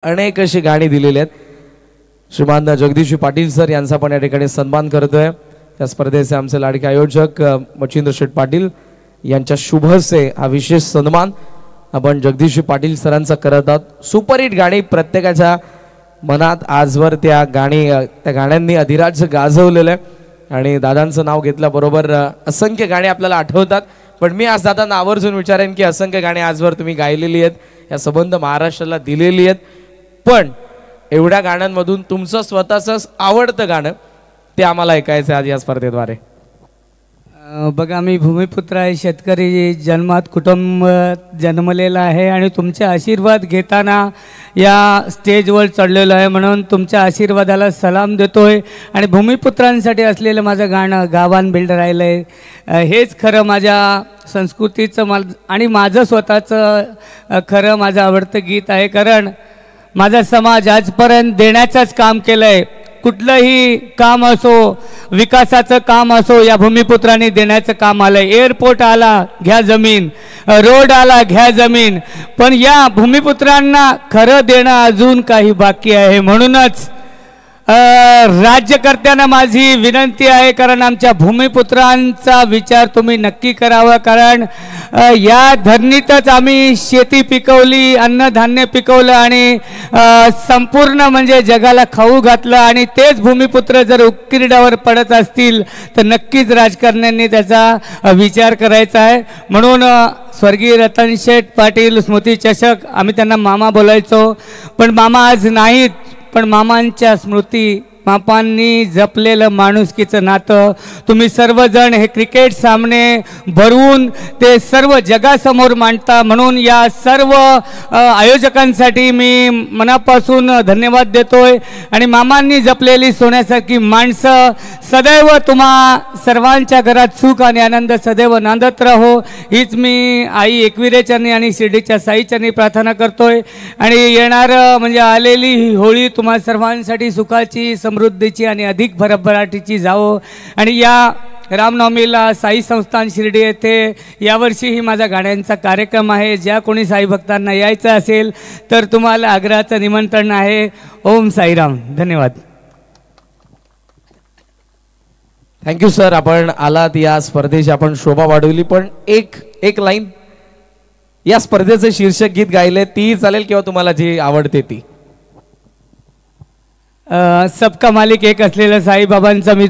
अनेक अशी गाणी दिलेली आहेत। श्रीमान जगदीश पाटील सर यांचा पण या ठिकाणी सन्मान करतोय। या स्पर्धेचे आमचे लाडके आयोजक मच्छिंद्र शेठ पाटील यांच्या शुभ हस्ते हा विशेष सन्मान आपण जगदीश पाटील सरांचा करत आहोत। सुपरहिट गाणी प्रत्येकाच्या मनात आजवर त्या गाण्यांनी अधिराज्य गाजवलेलं आहे आणि दादांचं नाव घेतल्याबरोबर असंख्य गाणी आपल्याला आठवतात। पण मी आज दादांना आवर्जून विचारेन की असंख्य गाणी आजवर तुम्ही गायलेली आहेत, या संबंध महाराष्ट्राला दिलेली आहेत, पण एवढ्या गाण्यांमधून तुमचं स्वतःचं आवडतं गाणं ते आम्हाला ऐकायचं आज या स्पर्धेद्वारे। बघा, मी भूमिपुत्र आहे, शेतकरी जन्मात कुटुंब जन्मलेला आहे आणि तुमचे आशीर्वाद घेताना या स्टेजवर चढलेलो आहे, म्हणून तुमच्या आशीर्वादाला सलाम देतोय। आणि भूमिपुत्रांसाठी असलेलं माझं गाणं गावान बिल्डर राहिलंय, हेच खरं माझ्या संस्कृतीचं आणि माझं स्वतःचं खरं माझं आवडतं गीत आहे। कारण माझा समाज आजपर्यंत देण्याचंच काम केलं आहे। कुठलंही काम असो, विकासाचं काम असो, या भूमिपुत्रांनी देण्याचं काम आलं आहे। एअरपोर्ट आला घ्या जमीन, रोड आला घ्या जमीन, पण या भूमिपुत्रांना खरं देणं अजून काही बाकी आहे। म्हणूनच राज्यकर्त्यांना माझी विनंती आहे, कारण आमच्या भूमिपुत्रांचा विचार तुम्ही नक्की करावा। कारण या धरणीतच आम्ही शेती पिकवली, अन्नधान्य पिकवलं आणि संपूर्ण म्हणजे जगाला खाऊ घातलं, आणि तेच भूमिपुत्र जर उकिरड्यावर पडत असतील तर नक्कीच राजकारण्यांनी त्याचा विचार करायचा आहे। म्हणून स्वर्गीय रतन शेठ पाटील स्मृती चषक, आम्ही त्यांना मामा बोलायचो, पण मामा आज नाहीत, पण मामांच्या स्मृती, मामांनी जपलेलं माणुसकीचं नातं तुम्ही सर्वजण हे क्रिकेट सामने भरवून ते सर्व जगासमोर मांडता। म्हणून या सर्व आयोजकांसाठी मी मनापासून धन्यवाद देतोय। आणि मामांनी जपलेली सोन्यासारखी माणसं सदैव तुम्हा सर्वांच्या घरात सुख आणि आनंद सदैव नांदत राहो, हीच मी आई एकविरेचरणी आणि शिर्डीच्या साईचरणी प्रार्थना करतोय। आणि येणार म्हणजे आलेली ही होळी तुम्हा सर्वांसाठी सुखाची, समृद्धीची आणि अधिक भरभराटीची जावो। आणि या रामनवमीला साई संस्थान शिर्डी येथे यावर्षीही माझा गाण्यांचा कार्यक्रम आहे। ज्या कोणी साई भक्तांना यायचं असेल तर तुम्हाला आग्रहाचं निमंत्रण आहे। ओम साईराम, धन्यवाद। थँक्यू सर, आपण आलात, या स्पर्धेची आपण शोभा वाढवली। पण एक लाईन या स्पर्धेचं शीर्षक गीत गायले ती चालेल किंवा तुम्हाला जी आवडते ती? सबका मालिक एक असलेलं साईबाबांचं मी